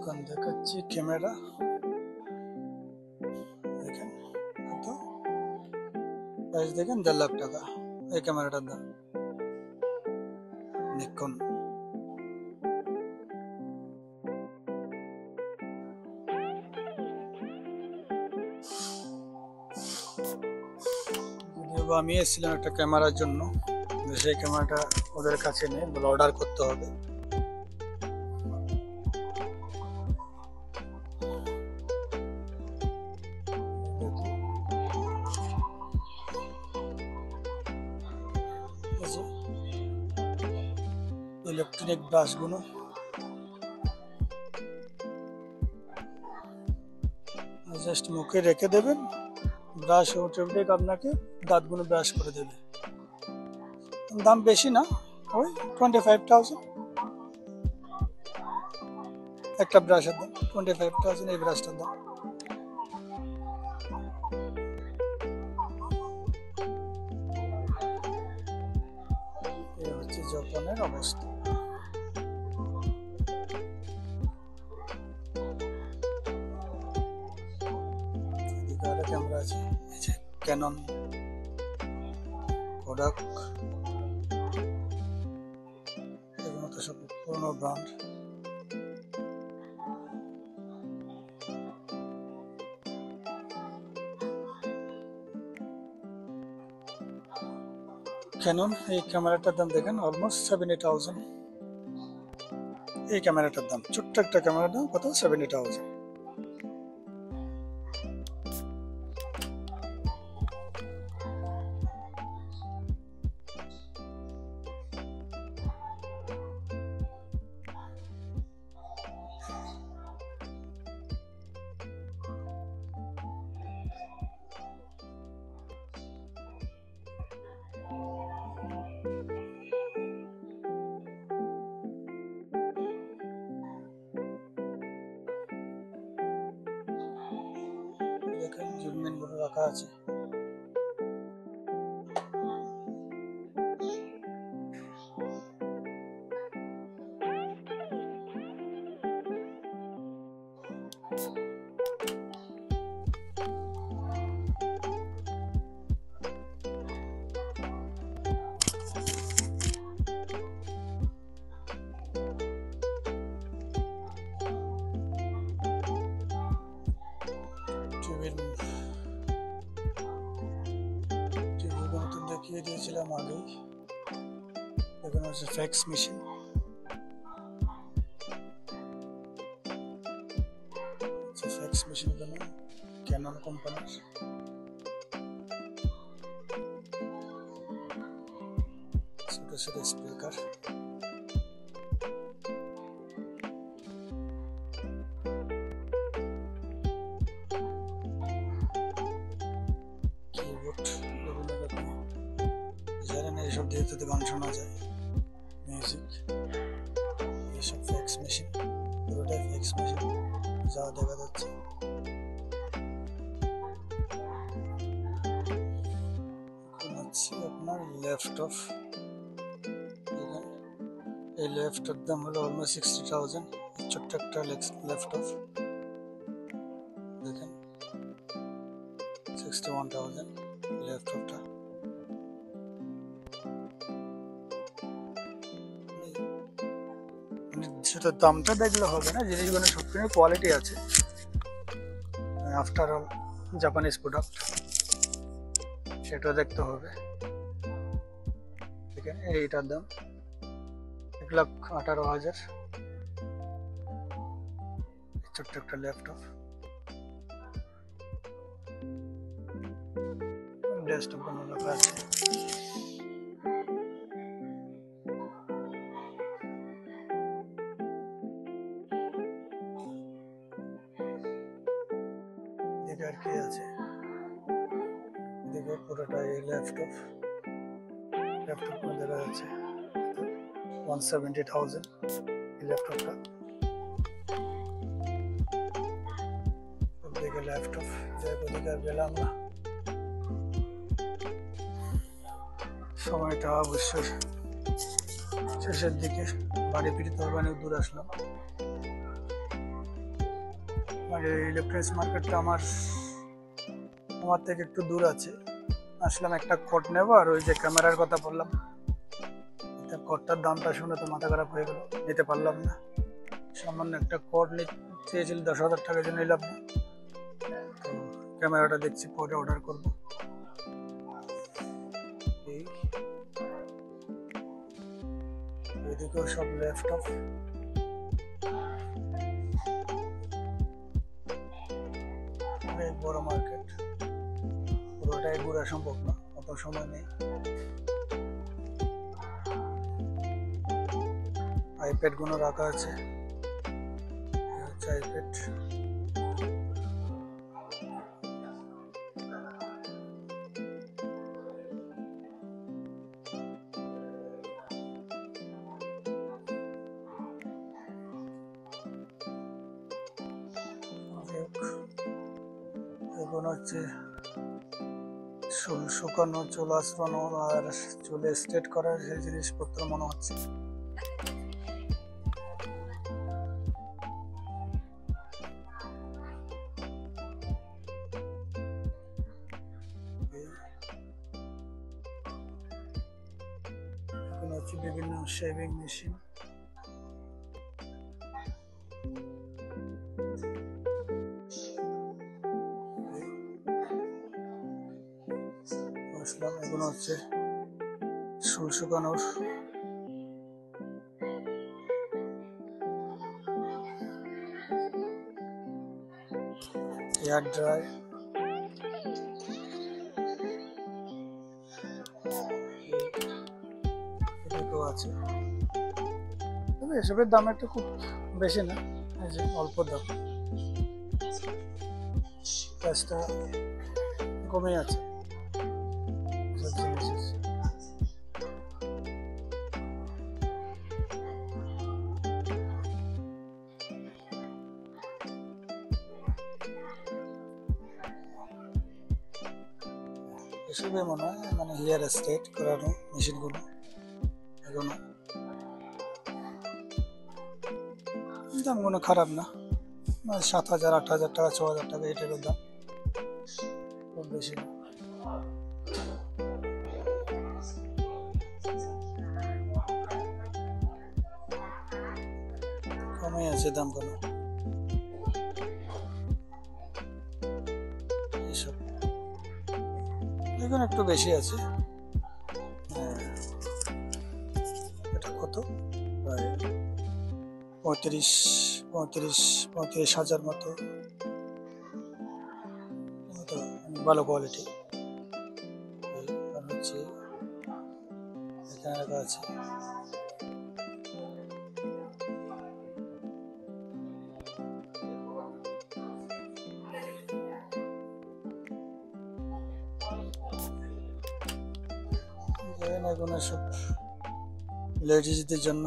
এখন দেখাচ্ছি ক্যামেরা। দেখেন কত প্রাইস, দেখেন 1.5 লাখ টাকা এই ক্যামেরাটার দাম। নিকন যদিও আমি এসেছিলাম একটা ক্যামেরার জন্য, সেই ক্যামেরাটা ওদের কাছে নেই, বলে অর্ডার করতে হবে। ইলেকট্রনিক ব্রাশগুলো জাস্ট মুখে রেখে দেবেন, ব্রাশ অটোমেটিক আপনাকে দাঁতগুলো ব্রাশ করে দেবে। দাম বেশি না, ওই 25,000 একটা ব্রাশের দাম। 25,000 এই ব্রাশটার দাম। এই হচ্ছে জাপানের অবস্থা। এদিকে আরো ক্যামেরা আছে, এই যে ক্যানন, কোডাক, এগুলো তো সব পুরোনো ব্র্যান্ড। ক্যানন এই ক্যামেরাটার দাম দেখেন অলমোস্ট 70,000। এই ক্যামেরাটার দাম, ছোট্ট একটা ক্যামেরার দাম কত, 70,000। দেখেন জুমমিন গুলো রাখা আছে। টিভির মতন দেখিয়ে দিয়েছিলাম আগেই। এখানে হচ্ছে ফ্যাক্স মেশিন। ফ্যাক্স মেশিন গুলো ক্যানন কোম্পানির। ছোট ছোট স্পিকার, কিবোর্ড, বিভিন্ন রকম। জানেন এইসব দিয়ে তো গান শোনা যায়, মিউজিক। এইসব ফ্যাক্স মেশিন, পুরোটাই ফ্যাক্স মেশিন যা দেখা যাচ্ছে। এখন হচ্ছে আপনার ল্যাপটপ। এই ল্যাপটপ দাম হলো অলমোস্ট 60,000। ছোট্ট একটা ল্যাপটপ দেখেন, 61,000 ল্যাপটপটা। শুধু দামটা দেখলে হবে না, জিনিসগুলো সবকিছু কোয়ালিটি আছে। আফটার অল জাপানিজ প্রোডাক্ট, সেটা দেখতে হবে। দেখেন এইটার দাম 1,18,000। ছোট্ট একটা ল্যাপটপ, ডেস্কটপ বানানো রাখা আছে। এদিকে আর কি আছে, এদিকে পুরোটাই ল্যাপটপ। ল্যাপটপ দেখা যাচ্ছে 170,000 এই ল্যাপটপটা। ওদিকে ল্যাপটপ, যাই ওদিকে আর গেলাম না। সময়টা অবশ্যই শেষের দিকে, বাড়ি ফিরতে হবে, অনেক দূর আসলাম। আর এই ইলেকট্রনিক্স মার্কেটটা আমার থেকে একটু দূর আছে। আসলাম একটা কোট নেবো, আর ওই যে ক্যামেরার কথা বললাম, কোটটার দামটা শুনে তো মাথা খারাপ হয়ে গেল, নিতে পারলাম না। সামান্য একটা কোট চেয়েছিল 10,000 টাকার জন্য, নিলাম না। তো ক্যামেরাটা দেখছি পরে অর্ডার করবো। এদিকেও সব ল্যাপটপ, অনেক বড় মার্কেট, পুরোটাই ঘোরা সম্ভব না, অত সময় নেই। আইপ্যাড গুলো রাখা আছে, আইপ্যাড। এখন হচ্ছে চুল শুকানো, চুল আঁচড়ানো আর চুলে স্ট্রেট করার সেই জিনিসপত্র মনে হচ্ছে। এখন হচ্ছে বিভিন্ন শেভিং মেশিন, এগুলো হচ্ছে চুল শুকানোর। হেয়ার ড্রাই, এদিকেও আছে। তবে এসবের দাম একটু খুব বেশি না, এই যে অল্প দাম, প্রাইসটা কমে আছে এসব জিনিসের। এসবে মনে হয় মানে হেয়ার স্ট্রেট করানো মেশিনগুলো। এগুলো দামগুলো খারাপ না, 7,000, 8,000 টাকা, 6,000 টাকা এই টাইপের দাম, খুব বেশি না। কমে আছে দামগুলো এইসব। এখন একটু বেশি আছে। এটা কত? প্রায় 35,000 মতো, ভালো কোয়ালিটি। হচ্ছে এখানে রাখা আছে। এগুলো সব লেডিসদের জন্য,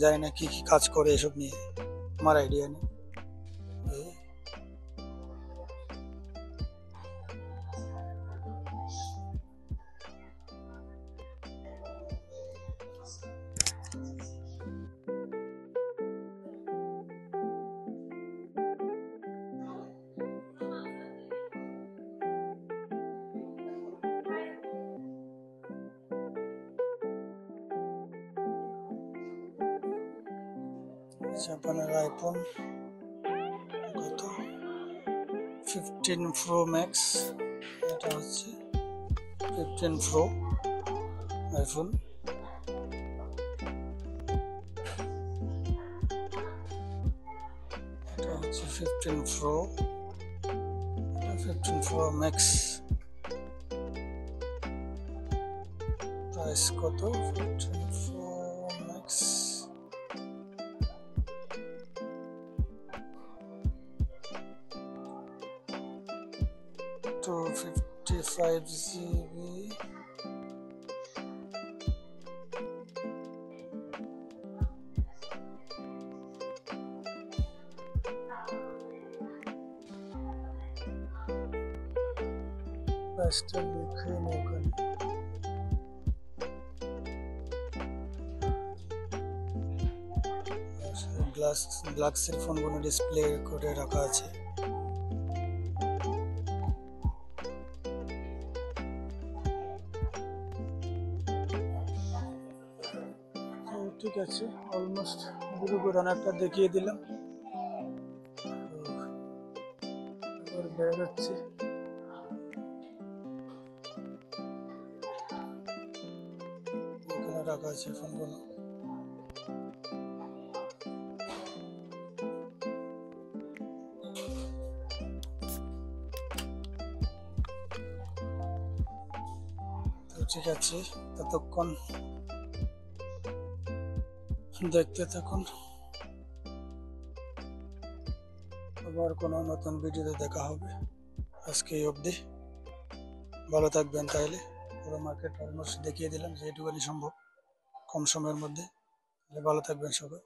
জানি না কি কি কাজ করে এসব নিয়ে, আমার আইডিয়া নেই। জাপানের আইফোন কত? 15 প্রো ম্যাক্স, এটা হচ্ছে 15 প্রো আইফোন। এটা হচ্ছে 15 প্রো, 15 প্রো ম্যাক্স। প্রাইস কত? 15 প্রো ম্যাক্স 255 GB। প্রাইসটা লিখে নিই ওখানে। গ্লাসের ফোনগুলো ডিসপ্লে করে রাখা আছে। আছে, অলমোস্ট গুরু করে অনেকটা দেখিয়ে দিলাম। এবার বেরোচ্ছি। এখানে রাখা আছে ফোনগুলো। তো ঠিক আছে, ততক্ষণ দেখতে থাকুন। আবার কোনো নতুন ভিডিওতে দেখা হবে। আজকে এই অবধি, ভালো থাকবেন। তাইলে পুরো মার্কেট অলমোস্ট দেখিয়ে দিলাম যেটুকুনি সম্ভব কম সময়ের মধ্যে। ভালো থাকবেন সবাই।